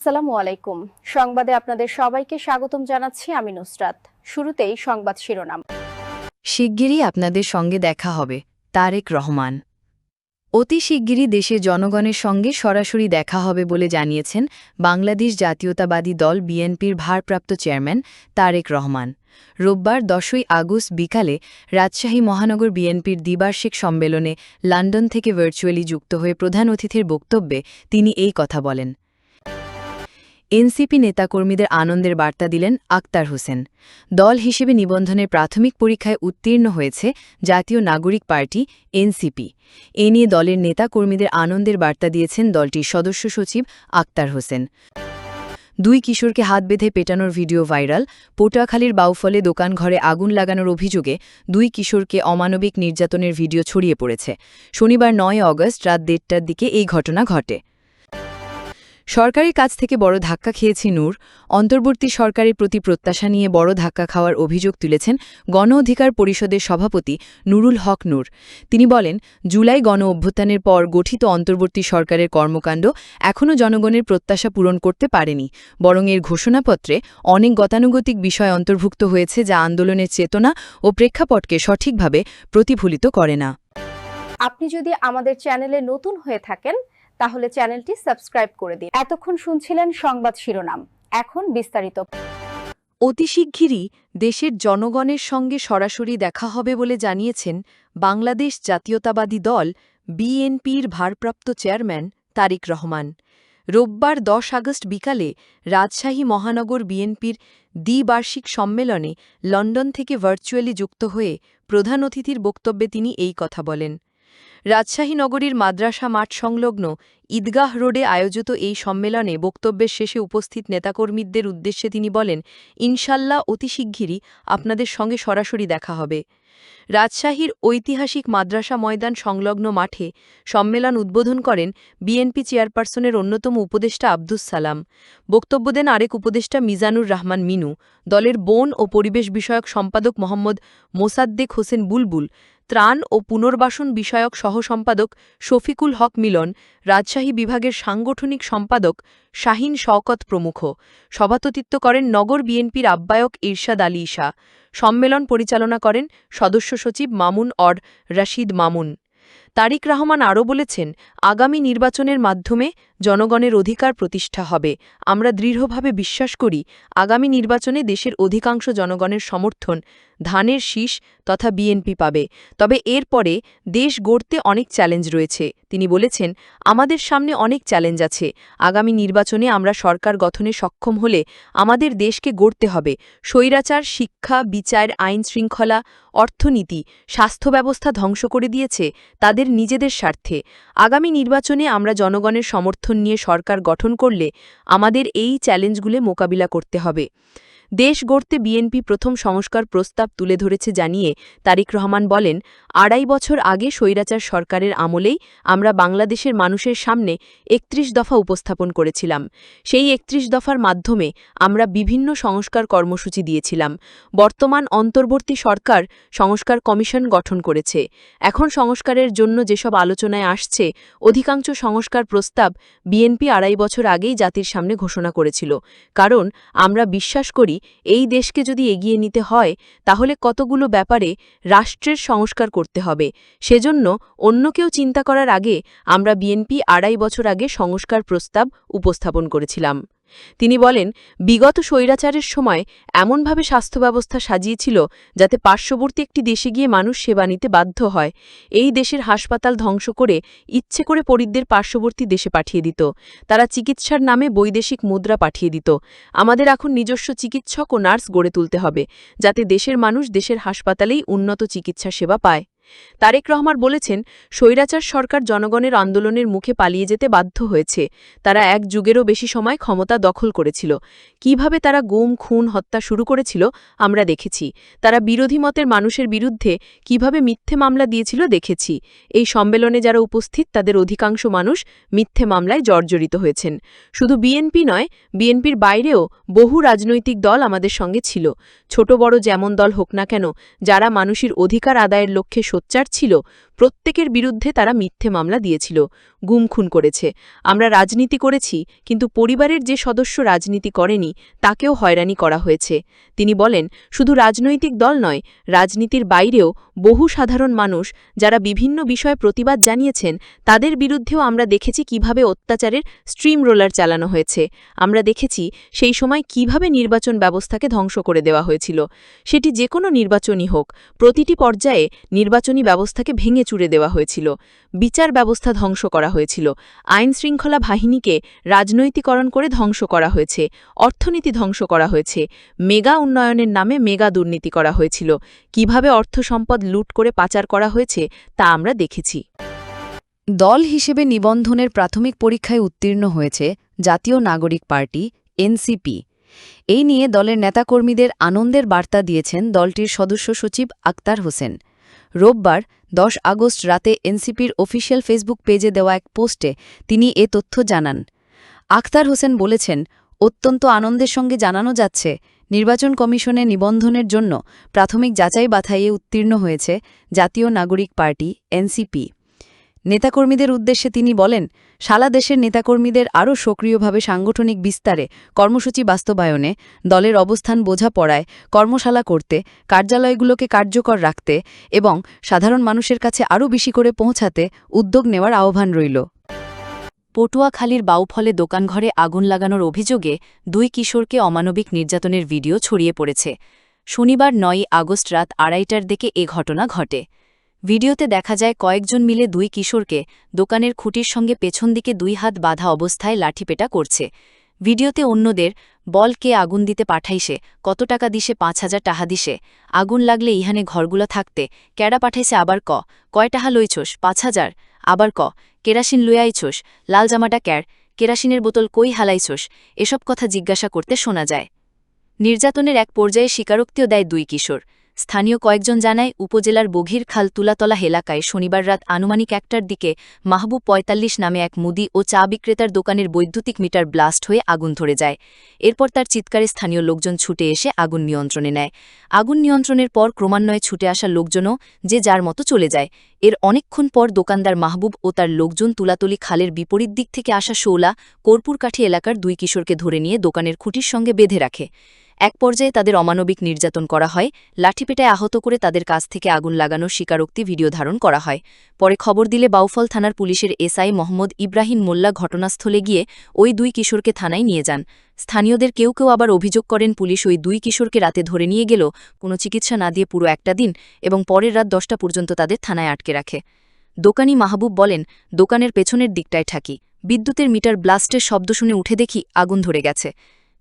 আসসালামু আলাইকুম। সংবাদে আপনাদের সবাইকে স্বাগতম জানাচ্ছি আমি নুসরাত। শুরুতেই সংবাদ শিরোনাম। শিগগিরই আপনাদের সঙ্গে দেখা হবে তারেক রহমান। অতি শিগগিরই দেশের জনগণের সঙ্গে সরাসরি দেখা হবে বলে জানিয়েছেন বাংলাদেশ জাতীয়তাবাদী দল বিএনপির ভারপ্রাপ্ত চেয়ারম্যান তারেক রহমান। রোববার 10ই আগস্ট বিকালে রাজশাহী মহানগর বিএনপির দ্বিবার্ষিক সম্মেলনে লন্ডন থেকে ভার্চুয়ালি যুক্ত হয়ে প্রধান অতিথির বক্তব্যে তিনি এই কথা বলেন। এনসিপি নেতাকর্মীদের আনন্দের বার্তা দিলেন আক্তার হোসেন। দল হিসেবে নিবন্ধনের প্রাথমিক পরীক্ষায় উত্তীর্ণ হয়েছে জাতীয় নাগরিক পার্টি এনসিপি। এ নিয়ে দলের নেতাকর্মীদের আনন্দের বার্তা দিয়েছেন দলটির সদস্য সচিব আক্তার হোসেন। দুই কিশোরকে হাত বেঁধে পেটানোর ভিডিও ভাইরাল। পটুয়াখালীর বাউফলে দোকানঘরে আগুন লাগানোর অভিযোগে দুই কিশোরকে অমানবিক নির্যাতনের ভিডিও ছড়িয়ে পড়েছে। শনিবার 9 অগস্ট রাত 1:30টার দিকে এই ঘটনা ঘটে। সরকারের কাছ থেকে বড় ধাক্কা খেয়েছি নূর। অন্তর্বর্তী সরকারের প্রতি প্রত্যাশা নিয়ে বড় ধাক্কা খাওয়ার অভিযোগ তুলেছেন গণ অধিকার পরিষদের সভাপতি নুরুল হক নূর। তিনি বলেন, জুলাই গণ অভ্যুত্থানের পর গঠিত অন্তর্বর্তী সরকারের কর্মকাণ্ড এখনও জনগণের প্রত্যাশা পূরণ করতে পারেনি, বরং এর ঘোষণাপত্রে অনেক গতানুগতিক বিষয় অন্তর্ভুক্ত হয়েছে যা আন্দোলনের চেতনা ও প্রেক্ষাপটকে সঠিকভাবে প্রতিফলিত করে না। আপনি যদি আমাদের চ্যানেলে নতুন হয়ে থাকেন তাহলে চ্যানেলটি সাবস্ক্রাইব করে দিন। এতক্ষণ শুনছিলেন সংবাদ শিরোনাম, এখন বিস্তারিত। অতি শিগগিরই দেশের জনগণের সঙ্গে সরাসরি দেখা হবে বলে জানিয়েছেন বাংলাদেশ জাতীয়তাবাদী দল বিএনপির ভারপ্রাপ্ত চেয়ারম্যান তারেক রহমান। রোববার 10 আগস্ট বিকালে রাজশাহী মহানগর বিএনপির দ্বিবার্ষিক সম্মেলনে লন্ডন থেকে ভার্চুয়ালি যুক্ত হয়ে প্রধান অতিথির বক্তব্যে তিনি এই কথা বলেন। রাজশাহী নগরীর মাদ্রাসা মাঠ সংলগ্ন ঈদগাহ রোডে আয়োজিত এই সম্মেলনে বক্তব্যের শেষে উপস্থিত নেতাকর্মীদের উদ্দেশ্যে তিনি বলেন, ইনশাল্লাহ অতি শিগগিরই আপনাদের সঙ্গে সরাসরি দেখা হবে। রাজশাহীর ঐতিহাসিক মাদ্রাসা ময়দান সংলগ্ন মাঠে সম্মেলন উদ্বোধন করেন বিএনপি চেয়ারপারসনের অন্যতম উপদেষ্টা আব্দুস সালাম। বক্তব্য দেন আরেক উপদেষ্টা মিজানুর রহমান মিনু, দলের বন ও পরিবেশ বিষয়ক সম্পাদক মোহাম্মদ মোসাদ্দেক হোসেন বুলবুল, ত্রাণ ও পুনর্বাসন বিষয়ক সহসম্পাদক শফিকুল হক মিলন, রাজশাহী বিভাগের সাংগঠনিক সম্পাদক শাহিন শওকত প্রমুখ। সভাপতিত্ব করেন নগর বিএনপির আহ্বায়ক ইরশাদ আলী ঈশা। সম্মেলন পরিচালনা করেন সদস্য সচিব মামুন অর রশিদ মামুন। তারেক রহমান আরও বলেছেন, আগামী নির্বাচনের মাধ্যমে জনগণের অধিকার প্রতিষ্ঠা হবে। আমরা দৃঢ়ভাবে বিশ্বাস করি আগামী নির্বাচনে দেশের অধিকাংশ জনগণের সমর্থন ধানের শীষ তথা বিএনপি পাবে। তবে এর পরে দেশ গড়তে অনেক চ্যালেঞ্জ রয়েছে। তিনি বলেছেন, আমাদের সামনে অনেক চ্যালেঞ্জ আছে। আগামী নির্বাচনে আমরা সরকার গঠনে সক্ষম হলে আমাদের দেশকে গড়তে হবে। স্বৈরাচার শিক্ষা, বিচার, আইন শৃঙ্খলা, অর্থনীতি, স্বাস্থ্য ব্যবস্থা ধ্বংস করে দিয়েছে তাদের নিজেদের স্বার্থে। আগামী নির্বাচনে আমরা জনগণের সমর্থন নিয়ে সরকার গঠন করলে আমাদের এই চ্যালেঞ্জগুলো মোকাবিলা করতে হবে। দেশ গড়তে বিএনপি প্রথম সংস্কার প্রস্তাব তুলে ধরেছে জানিয়ে তারেক রহমান বলেন, 2.5 বছর আগে স্বৈরাচার সরকারের আমলেই আমরা বাংলাদেশের মানুষের সামনে 31 দফা উপস্থাপন করেছিলাম। সেই 31 দফার মাধ্যমে আমরা বিভিন্ন সংস্কার কর্মসূচি দিয়েছিলাম। বর্তমান অন্তর্বর্তী সরকার সংস্কার কমিশন গঠন করেছে। এখন সংস্কারের জন্য যেসব আলোচনায় আসছে অধিকাংশ সংস্কার প্রস্তাব বিএনপি 2.5 বছর আগেই জাতির সামনে ঘোষণা করেছিল। কারণ আমরা বিশ্বাস করি এই দেশকে যদি এগিয়ে নিতে হয় তাহলে কতগুলো ব্যাপারে রাষ্ট্রের সংস্কার করতে হবে। সেজন্য অন্য কেউ চিন্তা করার আগে আমরা বিএনপি 2.5 বছর আগে সংস্কার প্রস্তাব উপস্থাপন করেছিলাম। তিনি বলেন, বিগত স্বৈরাচারের সময় এমনভাবে স্বাস্থ্য ব্যবস্থা সাজিয়েছিল যাতে পার্শ্ববর্তী একটি দেশে গিয়ে মানুষ সেবা নিতে বাধ্য হয়। এই দেশের হাসপাতাল ধ্বংস করে ইচ্ছে করে পরিদদের পার্শ্ববর্তী দেশে পাঠিয়ে দিত। তারা চিকিৎসার নামে বৈদেশিক মুদ্রা পাঠিয়ে দিত। আমাদের এখন নিজস্ব চিকিৎসক ও নার্স গড়ে তুলতে হবে যাতে দেশের মানুষ দেশের হাসপাতালেই উন্নত চিকিৎসা সেবা পায়। তারেক রহমান বলেছেন, স্বৈরাচার সরকার জনগণের আন্দোলনের মুখে পালিয়ে যেতে বাধ্য হয়েছে। তারা 1 যুগেরও বেশি সময় ক্ষমতা দখল করেছিল। কিভাবে তারা গুম, খুন, হত্যা শুরু করেছিল আমরা দেখেছি। তারা বিরোধী মতের মানুষের বিরুদ্ধে কিভাবে মিথ্যে মামলা দিয়েছিল দেখেছি। এই সম্মেলনে যারা উপস্থিত তাদের অধিকাংশ মানুষ মিথ্যে মামলায় জর্জরিত হয়েছেন। শুধু বিএনপি নয়, বিএনপির বাইরেও বহু রাজনৈতিক দল আমাদের সঙ্গে ছিল। ছোট বড় যেমন দল হোক না কেন, যারা মানুষের অধিকার আদায়ের লক্ষ্যে সোচ্চার ছিল প্রত্যেকের বিরুদ্ধে তারা মিথ্যে মামলা দিয়েছিল, গুম খুন করেছে। আমরা রাজনীতি করেছি, কিন্তু পরিবারের যে সদস্য রাজনীতি করেনি তাকেও হয়রানি করা হয়েছে। তিনি বলেন, শুধু রাজনৈতিক দল নয়, রাজনীতির বাইরেও বহু সাধারণ মানুষ যারা বিভিন্ন বিষয়ে প্রতিবাদ জানিয়েছেন তাদের বিরুদ্ধেও আমরা দেখেছি কিভাবে অত্যাচারের স্ট্রিম রোলার চালানো হয়েছে। আমরা দেখেছি সেই সময় কিভাবে নির্বাচন ব্যবস্থাকে ধ্বংস করে দেওয়া হয়েছিল। সেটি যে কোনো নির্বাচনই হোক, প্রতিটি পর্যায়ে নির্বাচনী ব্যবস্থাকে ভেঙে চুরে দেওয়া হয়েছিল, বিচার ব্যবস্থা ধ্বংস করা হয়েছিল, আইন শৃঙ্খলা বাহিনীকে রাজনৈতিকরণ করে ধ্বংস করা হয়েছে, অর্থনীতি ধ্বংস করা হয়েছে, মেগা উন্নয়নের নামে মেগা দুর্নীতি করা হয়েছিল, কিভাবে অর্থ সম্পদ লুট করে পাচার করা হয়েছে তা আমরা দেখেছি। দল হিসেবে নিবন্ধনের প্রাথমিক পরীক্ষায় উত্তীর্ণ হয়েছে জাতীয় নাগরিক পার্টি এনসিপি। এই নিয়ে দলের নেতাকর্মীদের আনন্দের বার্তা দিয়েছেন দলটির সদস্য সচিব আক্তার হোসেন। রোববার 10 আগস্ট রাতে এনসিপির অফিসিয়াল ফেসবুক পেজে দেওয়া এক পোস্টে তিনি এ তথ্য জানান। আক্তার হোসেন বলেছেন, অত্যন্ত আনন্দের সঙ্গে জানানো যাচ্ছে, নির্বাচন কমিশনে নিবন্ধনের জন্য প্রাথমিক যাচাই বাছাইয়ে উত্তীর্ণ হয়েছে জাতীয় নাগরিক পার্টি এনসিপি। নেতাকর্মীদের উদ্দেশ্যে তিনি বলেন, সারা দেশের নেতাকর্মীদের আরও সক্রিয়ভাবে সাংগঠনিক বিস্তারে, কর্মসূচি বাস্তবায়নে, দলের অবস্থান বোঝাপড়ায়, কর্মশালা করতে, কার্যালয়গুলোকে কার্যকর রাখতে এবং সাধারণ মানুষের কাছে আরও বেশি করে পৌঁছাতে উদ্যোগ নেওয়ার আহ্বান রইল। পটুয়াখালীর বাউফলে দোকানঘরে আগুন লাগানোর অভিযোগে 2 কিশোরকে অমানবিক নির্যাতনের ভিডিও ছড়িয়ে পড়েছে। শনিবার 9 আগস্ট রাত 2:30টার দিকে এ ঘটনা ঘটে। ভিডিওতে দেখা যায় কয়েকজন মিলে 2 কিশোরকে দোকানের খুঁটির সঙ্গে পেছন দিকে 2 হাত বাঁধা অবস্থায় লাঠিপেটা করছে। ভিডিওতে অন্যদের, বল কে আগুন দিতে পাঠাইছে, কত টাকা দিছে, 5,000 টাকা দিছে, আগুন লাগলে ইহানে ঘরগুলো থাকতে, কেডা পাঠাইছে, আবার কয় টাকা লইছোস, 5,000, আবার কেরাসিন লইয়াইছোস, লাল জামাটা ক্যার, কেরাসিনের বোতল কই হালাইছোস, এসব কথা জিজ্ঞাসা করতে শোনা যায়। নির্যাতনের এক পর্যায়ে স্বীকারোক্তিও দেয় 2 কিশোর। স্থানীয় কয়েকজন জানায়, উপজেলার বঘিরখাল তুলাতলা এলাকায় শনিবার রাত আনুমানিক 1টার দিকে মাহবুব 45 নামে এক মুদি ও চা বিক্রেতার দোকানের বৈদ্যুতিক মিটার ব্লাস্ট হয়ে আগুন ধরে যায়। এরপর তার চিৎকারে স্থানীয় লোকজন ছুটে এসে আগুন নিয়ন্ত্রণে নেয়। আগুন নিয়ন্ত্রণের পর ক্রমান্বয়ে ছুটে আসা লোকজনও যে যার মতো চলে যায়। এর অনেকক্ষণ পর দোকানদার মাহবুব ও তার লোকজন তুলাতলি খালের বিপরীত দিক থেকে আসা শোলা, কর্পূরকাঠি এলাকার 2 কিশোরকে ধরে নিয়ে দোকানের খুঁটির সঙ্গে বেঁধে রাখে। এক পর্যায়ে তাদের অমানবিক নির্যাতন করা হয়, লাঠিপেটায় আহত করে তাদের কাছ থেকে আগুন লাগানোর স্বীকারোক্তি ভিডিও ধারণ করা হয়। পরে খবর দিলে বাউফল থানার পুলিশের এসআই মোহাম্মদ ইব্রাহিম মোল্লা ঘটনাস্থলে গিয়ে ওই 2 কিশোরকে থানায় নিয়ে যান। স্থানীয়দের কেউ কেউ আবার অভিযোগ করেন, পুলিশ ওই 2 কিশোরকে রাতে ধরে নিয়ে গেল কোনো চিকিৎসা না দিয়ে পুরো একটা দিন এবং পরের রাত 10টা পর্যন্ত তাদের থানায় আটকে রাখে। দোকানি মাহবুব বলেন, দোকানের পেছনের দিকটায় থাকি, বিদ্যুতের মিটার ব্লাস্টের শব্দ শুনে উঠে দেখি আগুন ধরে গেছে।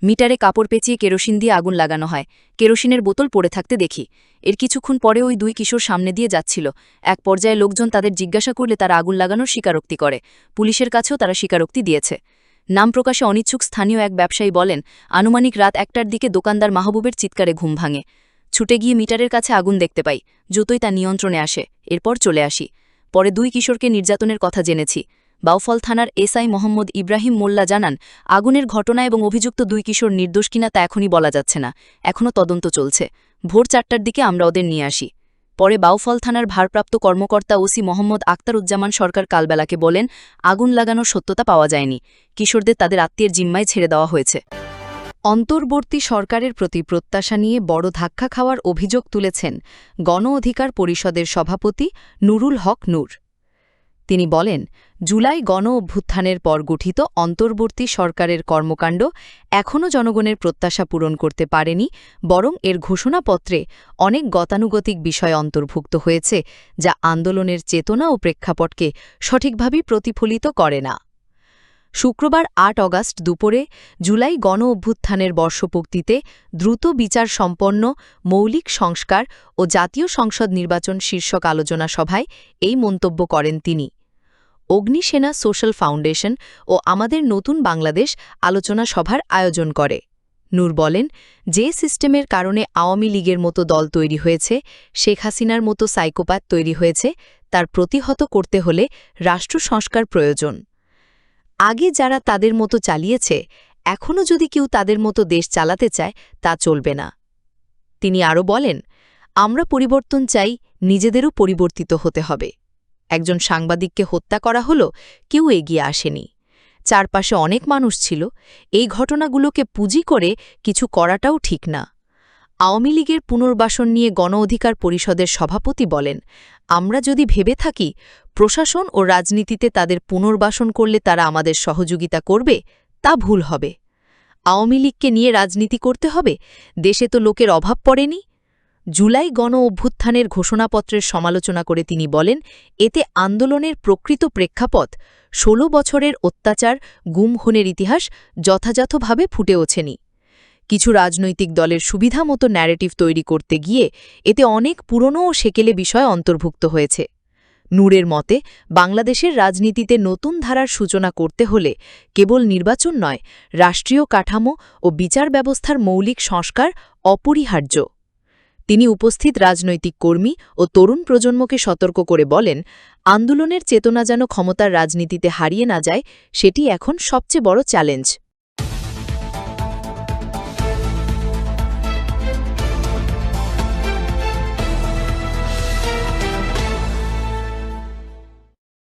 মিটারে কাপড় পেঁচিয়ে কেরোসিন দিয়ে আগুন লাগানো হয়, কেরোসিনের বোতল পড়ে থাকতে দেখি। এর কিছুক্ষণ পরে ওই 2 কিশোর সামনে দিয়ে যাচ্ছিল। এক পর্যায়ে লোকজন তাদের জিজ্ঞাসা করলে তারা আগুন লাগানোর স্বীকারোক্তি করে। পুলিশের কাছেও তারা স্বীকারোক্তি দিয়েছে। নাম প্রকাশে অনিচ্ছুক স্থানীয় এক ব্যবসায়ী বলেন, আনুমানিক রাত 1টার দিকে দোকানদার মাহবুবের চিৎকারে ঘুম ভাঙে। ছুটে গিয়ে মিটারের কাছে আগুন দেখতে পাই, দ্রুতই তা নিয়ন্ত্রণে আসে, এরপর চলে আসি। পরে 2 কিশোরকে নির্যাতনের কথা জেনেছি। বাউফল থানার এসআই মোহাম্মদ ইব্রাহিম মোল্লা জানান, আগুনের ঘটনা এবং অভিযুক্ত 2 কিশোর নির্দোষ কিনা তা এখনই বলা যাচ্ছে না, এখনও তদন্ত চলছে। ভোর 4টার দিকে আমরা ওদের নিয়ে আসি। পরে বাউফল থানার ভারপ্রাপ্ত কর্মকর্তা ওসি মোহাম্মদ আক্তারুজ্জামান সরকার কালবেলাকে বলেন, আগুন লাগানোর সত্যতা পাওয়া যায়নি, কিশোরদের তাদের আত্মীয়ের জিম্মায় ছেড়ে দেওয়া হয়েছে। অন্তর্বর্তী সরকারের প্রতি প্রত্যাশা নিয়ে বড় ধাক্কা খাওয়ার অভিযোগ তুলেছেন গণ অধিকার পরিষদের সভাপতি নুরুল হক নূর। তিনি বলেন, জুলাই গণ অভ্যুত্থানের পর গঠিত অন্তর্বর্তী সরকারের কর্মকাণ্ড এখনও জনগণের প্রত্যাশা পূরণ করতে পারেনি, বরং এর ঘোষণাপত্রে অনেক গতানুগতিক বিষয় অন্তর্ভুক্ত হয়েছে যা আন্দোলনের চেতনা ও প্রেক্ষাপটকে সঠিকভাবে প্রতিফলিত করে না। শুক্রবার 8 আগস্ট দুপুরে জুলাই গণ অভ্যুত্থানের বর্ষপূর্তিতে দ্রুত বিচার সম্পন্ন, মৌলিক সংস্কার ও জাতীয় সংসদ নির্বাচন শীর্ষক আলোচনা সভায় এই মন্তব্য করেন তিনি। অগ্নিসেনা সোশ্যাল ফাউন্ডেশন ও আমাদের নতুন বাংলাদেশ আলোচনা সভার আয়োজন করে। নূর বলেন, যে সিস্টেমের কারণে আওয়ামী লীগের মতো দল তৈরি হয়েছে, শেখ হাসিনার মতো সাইকোপ্যাথ তৈরি হয়েছে, তার প্রতিহত করতে হলে রাষ্ট্র সংস্কার প্রয়োজন। আগে যারা তাদের মতো চালিয়েছে, এখনও যদি কেউ তাদের মতো দেশ চালাতে চায় তা চলবে না। তিনি আরও বলেন, আমরা পরিবর্তন চাই, নিজেদেরও পরিবর্তিত হতে হবে। একজন সাংবাদিককে হত্যা করা হলো, কেউ এগিয়ে আসেনি। চারপাশে অনেক মানুষ ছিল। এই ঘটনাগুলোকে পুঁজি করে কিছু করাটাও ঠিক না। আওয়ামী লীগের পুনর্বাসন নিয়ে গণ অধিকার পরিষদের সভাপতি বলেন, আমরা যদি ভেবে থাকি প্রশাসন ও রাজনীতিতে তাদের পুনর্বাসন করলে তারা আমাদের সহযোগিতা করবে, তা ভুল হবে। আওয়ামী লীগকে নিয়ে রাজনীতি করতে হবে? দেশে তো লোকের অভাব পড়েনি। জুলাই গণ অভ্যুত্থানের ঘোষণাপত্রের সমালোচনা করে তিনি বলেন, এতে আন্দোলনের প্রকৃত প্রেক্ষাপট ১৬ বছরের অত্যাচার, গুম খুনের ইতিহাস যথাযথভাবে ফুটে ওঠেনি। কিছু রাজনৈতিক দলের সুবিধামতো ন্যারেটিভ তৈরি করতে গিয়ে এতে অনেক পুরনো ও সেকেলে বিষয় অন্তর্ভুক্ত হয়েছে। নূরের মতে, বাংলাদেশের রাজনীতিতে নতুন ধারার সূচনা করতে হলে কেবল নির্বাচন নয়, রাষ্ট্রীয় কাঠামো ও বিচার ব্যবস্থার মৌলিক সংস্কার অপরিহার্য। তিনি উপস্থিত রাজনৈতিক কর্মী ও তরুণ প্রজন্মকে সতর্ক করে বলেন, আন্দোলনের চেতনা যেন ক্ষমতার রাজনীতিতে হারিয়ে না যায়, সেটি এখন সবচেয়ে বড় চ্যালেঞ্জ।